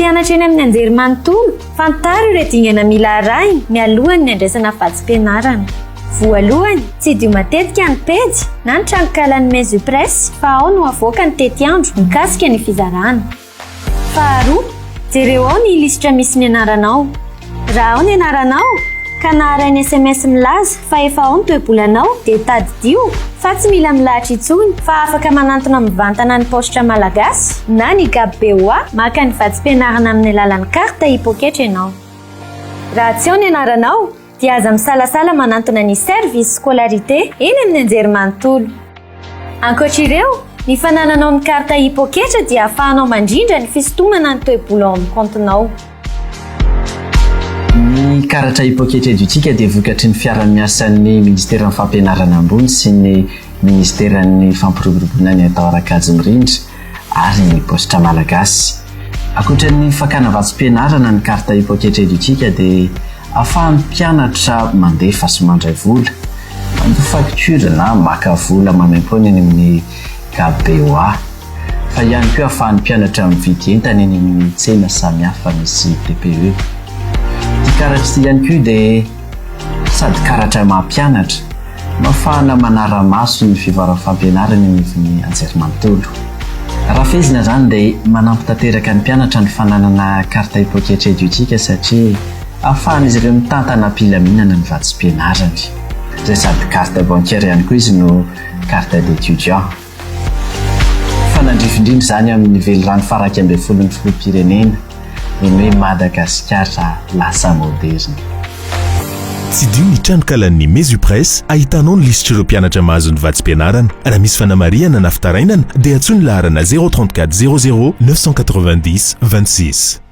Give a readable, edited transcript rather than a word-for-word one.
mpianatra eny amin'ny anjery manontolo fantaro ireo dingana mila arahiny mialohan'ny andraisana vatsim-pianarana. Voalohany, tsy dio matetika ny pejy na ny tranonkalan'ny maison presse fa ao no avoaka ny tetiandro mikasika ny fizarana. Faharoa, jereo ao ny lisitra misy ny anaranao. Raha ao ny anaranao ka naharainy SMS milaza fa efa ao ny toe-bolanao dia tadidio fa tsy mila milahatra intsony fa afaka manantona mivantana ny postra malagasy na ny GABBOA maka ny vatsim-pianarana amin'ny alalan'ny karta hipoketra ianao. Raha tsy ao ny anaranao dia aza misalasala manantona ny service scolarité eny amin'ny anjery manontolo. Ankoatr'ireo, ny fanananao ny karta hipoketra dia ahafahanao mandrindra ny fisintomana ny toe-bola ao amin'ny kontinao. Ny karatra hipoketra edutika dia vokatry ny fiara-miasan'ny ministera ny fampianarana ambony sy ny ministeran'ny fampiroboroboana ny atao arakajy mirindra ary ny postra malagasy. Ankoatran'ny fakana vatsim-pianarana ny karta hipoketra edutika dia ahafahan'ny mpianatra mandefa sy mandray vola, mandoa facture na maka vola mamaimpoana eny amin'ny GABBOA. Fa ihany koa ahafahan'ny mpianatra mividy entana eny amin'ny tsena samihafa misy TPE. Ity karatra ity ihany koa dia sady karatra maha-mpianatra, mafahana manara-maso ny fivoaran'ny fampianarana eny amin'ny anjery manontolo. Raha fezina zany dia manampy tanteraka ny mpianatra ny fananana karta hipoketra edutika satria ahafahan'izy ireo mitantana am-pilaminana ny vatsim-pianarany. Izay sady carte bancaire ihany koa izy no carte d'étudiant. Fanandrifindrindra zany amin'ny velirano faraky ambin'ny folon'ny filoham-pirenena eny hoe Madagasikara lasa moderne. Tsy dio ny tranonkalan'ny maison presse ahitanao ny lisitra ireo mpianatra mahazo ny vatsim-pianarana. Raha misy fanamariana na fitarainana dia antsoiny laharana 034 00 990 26.